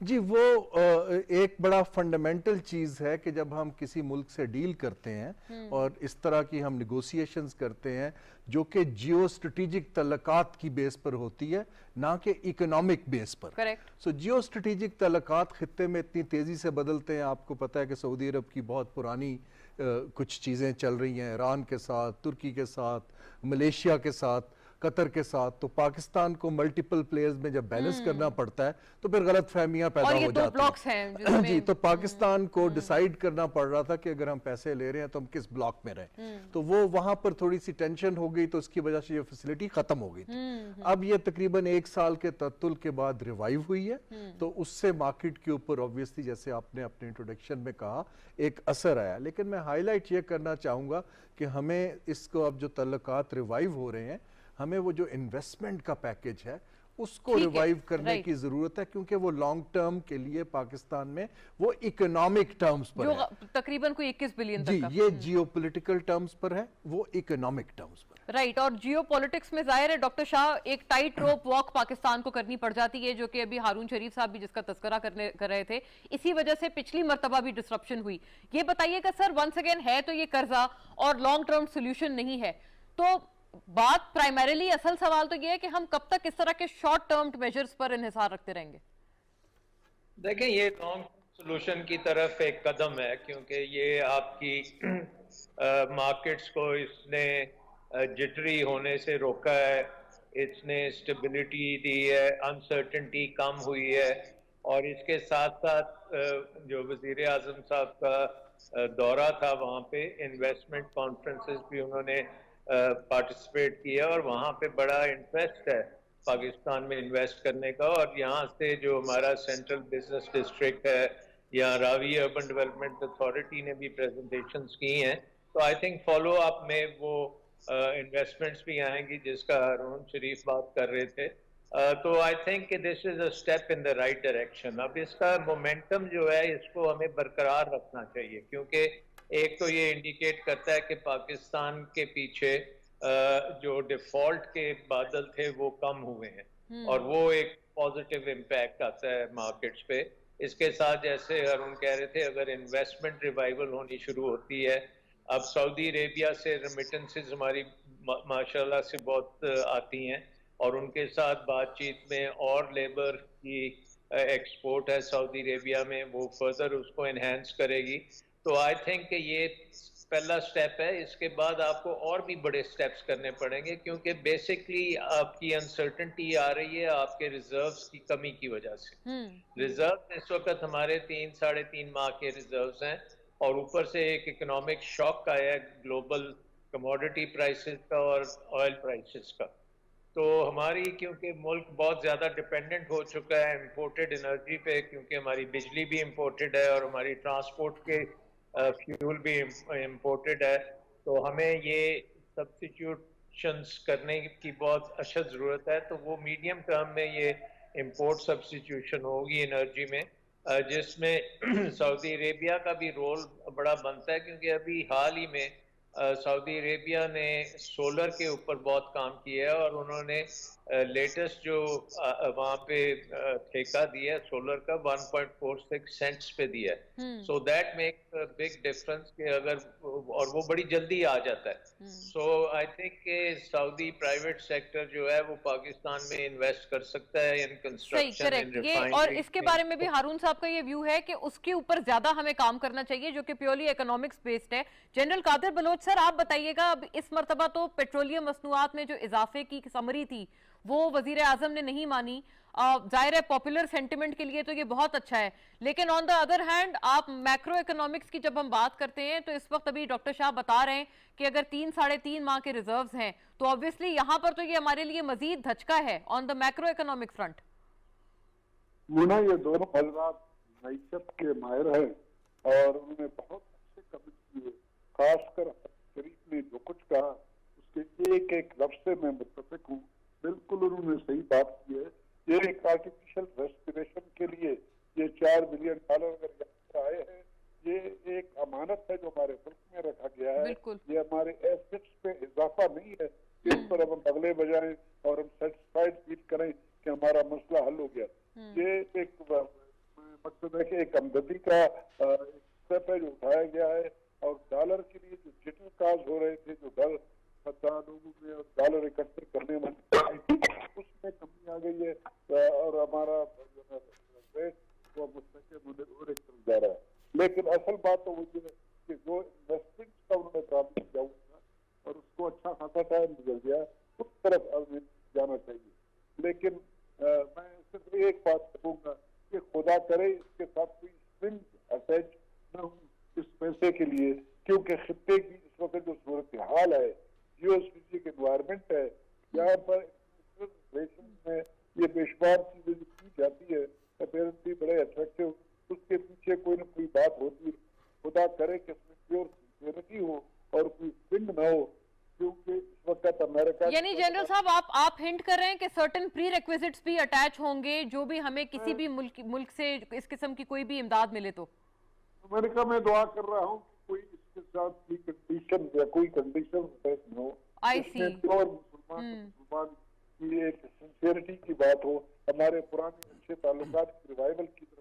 جی وہ ایک بڑا فنڈامنٹل چیز ہے کہ جب ہم کسی ملک سے ڈیل کرتے ہیں اور اس طرح کی ہم نیگوسیشنز کرتے ہیں جو کہ جیو اسٹریٹجک تعلقات کی بیس پر ہوتی ہے نہ کہ اکنامک بیس پر. سو جیو اسٹریٹجک تعلقات خطے میں اتنی تیزی سے بدلتے ہیں. آپ کو پتہ ہے کہ سعودی عرب کی بہت پرانی کچھ چیزیں چل رہی ہیں ایران کے ساتھ, ترکی کے ساتھ, ملیشیا کے ساتھ, قطر کے ساتھ. تو پاکستان کو ملٹیپل پلیئرز میں جب بیلنس کرنا پڑتا ہے تو پھر غلط فہمیاں پیدا ہو جاتی ہیں. جی تو پاکستان کو ڈیسائیڈ کرنا پڑ رہا تھا کہ اگر ہم پیسے لے رہے ہیں تو ہم کس بلاک میں رہیں. تو وہ وہاں پر تھوڑی سی ٹینشن ہو گئی تو اس کی وجہ سے یہ فیسلٹی ختم ہو گئی تھی. اب یہ تقریباً 1 سال کے تعطل کے بعد ریوائیو ہوئی ہے. تو اس سے مارکیٹ کے اوپر obviously جیسے آپ نے اپنے انٹروڈکشن میں کہا ایک اثر آیا. لیکن میں ہائی لائٹ یہ کرنا چاہوں گا کہ ہمیں اس کو اب جو تعلقات ریوائیو ہو رہے ہیں ہمیں وہ جو انویسٹمنٹ کا پیکج ہے اس کو ریوائیو کرنے کی ضرورت ہے کیونکہ وہ لانگ ٹرم کے لیے پاکستان میں وہ اکنامک ٹرمز پر ہے جو تقریباً کوئی 21 بلین تک جی یہ جیو پولیٹیکل ٹرمز پر ہے وہ اکنامک ٹرمز پر. رائٹ. اور جیو پولیٹکس میں ظاہر ہے ڈاکٹر شاہ ایک ٹائٹ روپ واک پاکستان کو کرنی پڑ جاتی ہے جو کہ ابھی ہارون شریف صاحب بھی جس کا تذکرہ کر رہے تھے. اسی وجہ سے پچھلی مرتبہ بھی ڈسرپشن ہوئی. یہ بتائیے کہ سر ونس اگین ہے تو یہ قرضہ اور لانگ ٹرم سولوشن نہیں ہے تو بات پرائمریلی اصل سوال تو یہ ہے کہ ہم کب تک اس طرح کے شارٹ ٹرم میجرز پر انحصار رکھتے رہیں گے؟ دیکھیں یہ لانگ سولوشن کی طرف ایک قدم ہے کیونکہ یہ آپ کی مارکیٹس کو اس نے جٹری ہونے سے روکا ہے, اس نے اسٹیبلٹی دی ہے, انسرٹنٹی کم ہوئی ہے. اور اس کے ساتھ ساتھ جو وزیر اعظم صاحب کا دورہ تھا وہاں پہ انویسٹمنٹ کانفرنسز بھی انہوں نے پارٹیسپیٹ کیا اور وہاں پہ بڑا انٹرسٹ ہے پاکستان میں انویسٹ کرنے کا. اور یہاں سے جو ہمارا سینٹرل بزنس ڈسٹرکٹ ہے یا راوی اربن ڈیولپمنٹ اتھارٹی نے بھی پریزنٹیشنز کی ہیں تو آئی تھنک فالو اپ میں وہ انویسٹمنٹس بھی آئیں گی جس کا ہارون شریف بات کر رہے تھے. تو آئی تھنک کہ this is a step in the right direction. اب اس کا مومنٹم جو ہے اس کو ہمیں برقرار رکھنا چاہیے کیونکہ ایک تو یہ انڈیکیٹ کرتا ہے کہ پاکستان کے پیچھے جو ڈیفالٹ کے بادل تھے وہ کم ہوئے ہیں اور وہ ایک پازیٹیو امپیکٹ آتا ہے مارکیٹس پہ. اس کے ساتھ جیسے ہارون کہہ رہے تھے اگر انویسٹمنٹ ریوائیول ہونی شروع ہوتی ہے, اب سعودی عربیہ سے ریمیٹنسز ہماری ماشاءاللہ سے بہت آتی ہیں اور ان کے ساتھ بات چیت میں اور لیبر کی ایکسپورٹ ہے سعودی عربیہ میں وہ فردر اس کو انہینس کرے گی. تو آئی تھنک کہ یہ پہلا سٹیپ ہے. اس کے بعد آپ کو اور بھی بڑے سٹیپس کرنے پڑیں گے کیونکہ بیسکلی آپ کی انسرٹنٹی آ رہی ہے آپ کے ریزروز کی کمی کی وجہ سے. ریزرو اس وقت ہمارے 3-3.5 ماہ کے ریزروز ہیں اور اوپر سے ایک اکنامک شاک آیا ہے گلوبل کموڈٹی پرائسز کا اور آئل پرائسز کا. تو ہماری کیونکہ ملک بہت زیادہ ڈیپینڈنٹ ہو چکا ہے امپورٹڈ انرجی پہ کیونکہ ہماری بجلی بھی امپورٹڈ ہے اور ہماری ٹرانسپورٹ کے فیول بھی امپورٹڈ ہے تو ہمیں یہ سبسٹیٹیوشنز کرنے کی بہت اشد ضرورت ہے. تو وہ میڈیم ٹرم میں یہ امپورٹ سبسٹیٹیوشن ہوگی انرجی میں جس میں سعودی عربیہ کا بھی رول بڑا بنتا ہے کیونکہ ابھی حال ہی میں سعودی عربیہ نے سولر کے اوپر بہت کام کیا ہے اور انہوں نے لیٹسٹ جو وہاں پہ ٹھیکہ دیا ہے سولر کا 1.46 سینٹس پہ دیا ہے. So that make big difference کہ اگر اور وہ بڑی جلدی آ جاتا ہے. سو آئی تھنک کہ سعودی پرائیویٹ سیکٹر جو ہے وہ پاکستان میں انویسٹ کر سکتا ہے ان کنسٹرکشن ان ریفائنری. اور اس کے بارے میں بھی ہارون صاحب کا یہ ویو ہے کہ اس کے اوپر زیادہ ہمیں کام کرنا چاہیے جو کہ پیورلی اکنامکس بیسڈ ہے. جنرل قادر بلوچ سر آپ بتائیے گا اب اس مرتبہ تو پیٹرولیم مصنوعات میں جو اضافے کی سمری تھی وہ وزیر اعظم نے نہیں مانی. ظاہر ہے پاپولر سینٹیمنٹ کے لیے تو یہ بہت اچھا ہے لیکن آن دا ادر ہینڈ آپ میکرو اکنامکس کی جب ہم بات کرتے ہیں تو اس وقت ابھی ڈاکٹر شاہ بتا رہے ہیں کہ اگر 3-3.5 ماہ کے ریزروز ہیں تو obviously یہاں پر تو یہ ہمارے لیے مزید دھچکا ہے آن دا میکرو اکنامک فرنٹ. مونا یہ دونوں حضرات معیشت کے ماہر ہیں اور انہوں نے بہت اچھے کمنٹ کیے. خاص کر شریف نے جو کچھ کہا اس کے ایک ایک لفظ سے میں متفق ہوں. بالکل انہوں نے صحیح بات کی ہے. یہ ایک آرٹیفیشل ریسپریشن کے لیے یہ $4 بلین اگر یہاں آئے ہیں یہ ایک امانت ہے جو ہمارے ملک میں رکھا گیا ہے. یہ ہمارے ایسٹس پہ اضافہ نہیں ہے کہ اس پر ہم بغلے بجائیں اور ہم سیٹسفائیڈ فیل کریں کہ ہمارا مسئلہ حل ہو گیا. یہ ایک کا اسٹیپ ہے جو اٹھایا گیا ہے, اور ڈالر کے لیے جو جٹل کاز ہو رہے تھے, جو ڈر لوگوں میں ڈالر اکٹھے کرنے میں اس میں کمی آ گئی ہے, اور ہمارا ریٹ وہ مستقل اور ایک طرف جا رہا ہے. لیکن اصل بات تو وہ یہ ہے کہ جو انویسٹمنٹ کا انہوں نے کام کیا ہوا تھا اور اس کو اچھا خاصا ٹائم گزر گیا, اس طرف جانا چاہیے. لیکن میں صرف ایک بات کہوں گا کہ خدا کرے اس کے ساتھ کوئی اسٹرنگ اٹیچ نہ ہو اس پیسے کے لیے, کیونکہ خطے کی اس وقت جو صورتحال ہے, جیو اسٹریٹجک انوائرمنٹ ہے, یہاں پر میں یہ بیشمار چیزیں جو کی جاتی ہے اپیرنٹلی بڑے اٹریکٹیو, اس کے پیچھے کوئی نہ کوئی بات ہوتی ہے. خدا کرے کہ اس میں پیور سنسیئرٹی ہو اور کوئی سنگ نہ ہو, کیونکہ اس وقت امریکہ, یعنی جنرل صاحب آپ ہنٹ کر رہے ہیں کہ سرٹن پری ریکویزٹس بھی اٹیچ ہوں گے جو بھی ہمیں کسی بھی ملک سے اس قسم کی کوئی بھی امداد ملے تو. امریکہ میں دعا کر رہا ہوں کہ کوئی اس کے ساتھ کوئی کنڈیشن یا کوئی کنڈیشن نہ ہو, اس میں پیور مسلمان کی ایک سنسیئرٹی کی بات ہو, ہمارے پرانے اچھے تعلقات کی ریوائول کی طرف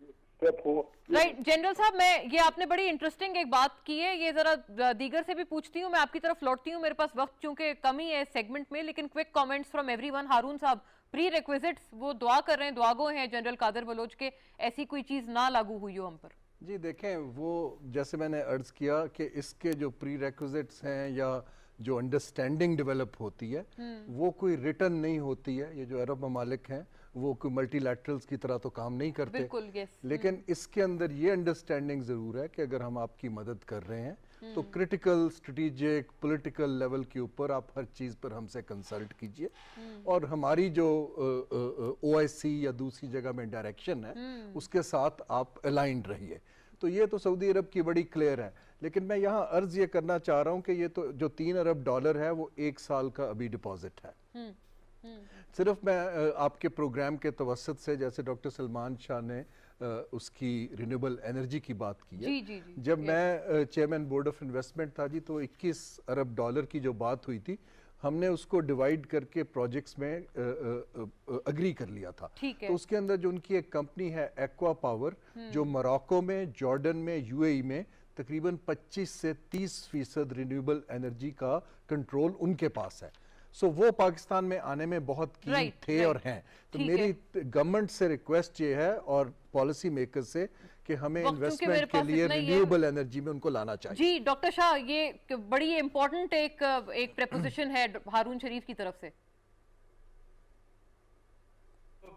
اسٹیپ ہو. رائٹ جنرل صاحب, میں یہ آپ نے بڑی انٹرسٹنگ ایک بات کی ہے, یہ ذرا دیگر سے بھی پوچھتی ہوں, میں آپ کی طرف لوٹتی ہوں, میرے پاس وقت چونکہ کمی ہے اس سیگمنٹ میں, لیکن quick comments from everyone. Haroon صاحب, پری ریکویزٹس وہ دعا کر رہے ہیں, دعا گو ہیں جنرل قادر بلوچ کے ایسی کوئی چیز نہ لاگو ہوئی ہو ہم پر. جی دیکھیں, وہ جیسے میں نے عرض کیا کہ اس کے جو پری ریکوزٹس ہیں یا جو انڈرسٹینڈنگ ڈیولپ ہوتی ہے وہ کوئی ریٹن نہیں ہوتی ہے. یہ جو عرب ممالک ہیں وہ کوئی ملٹی لیٹرلز کی طرح تو کام نہیں کرتے, بالکل, لیکن اس کے اندر یہ انڈرسٹینڈنگ ضرور ہے کہ اگر ہم آپ کی مدد کر رہے ہیں تو کرٹیکل اسٹریٹجک پولیٹیکل لیول کے اوپر آپ ہر چیز پر ہم سے کنسلٹ کیجئے, اور ہماری جو OIC یا دوسری جگہ میں ڈائریکشن ہے اس کے ساتھ آپ الائنڈ رہیے. تو یہ تو سعودی عرب کی بڑی کلیئر ہے. لیکن میں یہاں عرض یہ کرنا چاہ رہا ہوں کہ یہ تو جو $3 ارب ہے وہ 1 سال کا ابھی ڈپازٹ ہے. صرف میں آپ کے پروگرام کے توسط سے, جیسے ڈاکٹر سلمان شاہ نے اس کی رینیوبل انرجی کی بات کی ہے, جب میں چیئرمین بورڈ آف انویسٹمنٹ تھا جی, تو $21 ارب کی جو بات ہوئی تھی, ہم نے اس کو ڈیوائیڈ کر کے پروجیکٹس میں اگری کر لیا تھا. تو اس کے اندر جو ان کی ایک کمپنی ہے ایکوا پاور, جو موراکو میں, جارڈن میں, UAE میں تقریباً 25 سے 30% رینیوبل انرجی کا کنٹرول ان کے پاس ہے. سو وہ پاکستان میں آنے میں بہت کین تھے اور ہیں. تو میری گورنمنٹ سے ریکویسٹ یہ ہے اور پالیسی میکر سے کہ ہمیں انویسٹمنٹ کے لیے رینیوبل انرجی میں ان کو لانا چاہیے. جی ڈاکٹر شاہ, یہ بڑی امپورٹنٹ ایک پریپوزیشن ہے ہارون شریف کی طرف سے.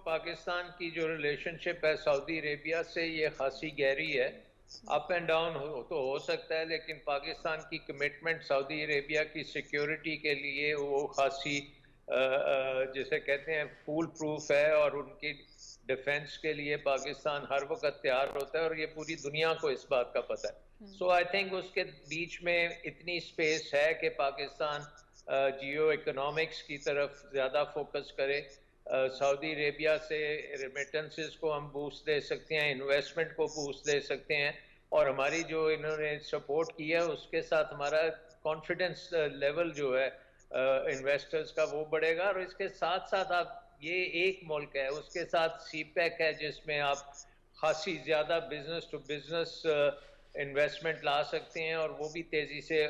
پاکستان کی جو ریلیشن شپ ہے سعودی عربیہ سے یہ خاصی گہری ہے. اپ اینڈ ڈاؤن تو ہو سکتا ہے, لیکن پاکستان کی کمٹمنٹ سعودی عربیہ کی سیکیورٹی کے لیے وہ خاصی جسے کہتے ہیں فول پروف ہے, اور ان کی ڈیفنس کے لیے پاکستان ہر وقت تیار ہوتا ہے, اور یہ پوری دنیا کو اس بات کا پتہ ہے. سو آئی تھنک اس کے بیچ میں اتنی اسپیس ہے کہ پاکستان جیو اکنامکس کی طرف زیادہ فوکس کرے. سعودی عربیہ سے ریمیٹنسز کو ہم بوسٹ دے سکتے ہیں, انویسٹمنٹ کو بوسٹ دے سکتے ہیں, اور ہماری جو انہوں نے سپورٹ کیا ہے اس کے ساتھ ہمارا کانفیڈنس لیول جو ہے انویسٹرز کا وہ بڑھے گا. اور اس کے ساتھ ساتھ آپ, یہ ایک ملک ہے, اس کے ساتھ سی پیک ہے جس میں آپ خاصی زیادہ بزنس ٹو بزنس انویسٹمنٹ لا سکتے ہیں, اور وہ بھی تیزی سے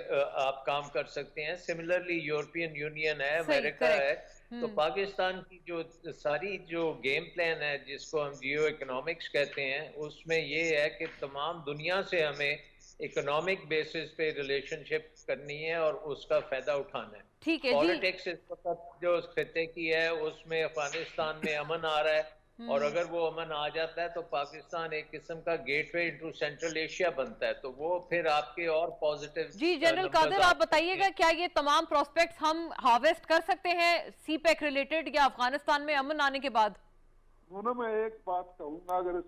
آپ کام کر سکتے ہیں. سملرلی یورپین یونین ہے, امریکہ ہے. تو پاکستان کی جو ساری جو گیم پلان ہے جس کو ہم جیو اکنامکس کہتے ہیں, اس میں یہ ہے کہ تمام دنیا سے ہمیں اکنامک بیسس پہ ریلیشن شپ کرنی ہے اور اس کا فائدہ اٹھانا ہے. پالیٹکس اس وقت جو خطے کی ہے اس میں افغانستان میں امن آ رہا ہے, اور اگر وہ امن آ جاتا ہے تو پاکستان ایک قسم کا گیٹ وے انٹو سینٹرل ایشیا بنتا ہے, تو وہ پھر آپ کے اور پازیٹیو. جی جنرل قادر, آپ بتائیے گا کیا یہ تمام پراسپیکٹس ہم ہارویسٹ کر سکتے ہیں سی پیک ریلیٹڈ یا افغانستان میں امن آنے کے بعد؟ میں ایک بات کہوں گا, اگر اس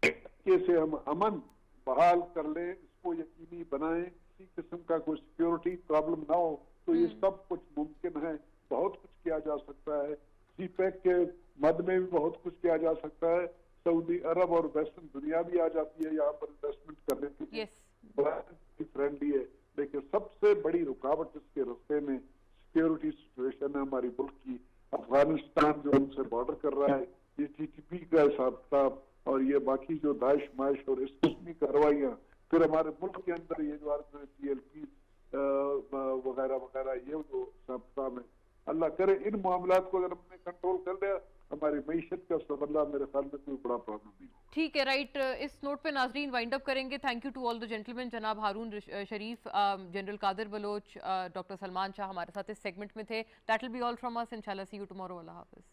طریقے سے ہم امن بحال کر لیں, اس کو یقینی بنائیں, کسی قسم کا کوئی سیکیورٹی پرابلم نہ ہو, تو یہ سب کچھ ممکن ہے. بہت کچھ کیا جا سکتا ہے. سی پیک کے مد میں بھی بہت کچھ کیا جا سکتا ہے. سعودی عرب اور ویسٹرن دنیا بھی آ جاتی ہے یہاں پر انویسٹمنٹ کرنے کے لیے, فرینڈلی ہے. لیکن سب سے بڑی رکاوٹ اس کے راستے میں سیکیورٹی سچویشن ہے ہماری ملک کی. افغانستان جو ہم سے بارڈر کر رہا ہے, یہ TTP کا حساب کتاب اور یہ باقی جو داعش مائش اور اس قسم کی کارروائیاں، پھر ہمارے ملک کے اندر یہ جو PLP وغیرہ وغیرہ یہ جو سب ہے، اللہ کرے ان معاملات کو اگر ہم نے کنٹرول کر لیا، ہماری معیشت کا سبب میرے خیال میں کوئی بڑا پرابلم نہیں ہو. ٹھیک ہے، رائٹ. اس نوٹ پہ ناظرین وائنڈ اپ کریں گے. Thank you to all the gentleman. جناب ہارون شریف، جنرل قادر بلوچ، ڈاکٹر سلمان شاہ ہمارے ساتھ اس سیگمنٹ میں تھے. That will be all from us. انشاءاللہ سی یو ٹمارو. اللہ حافظ.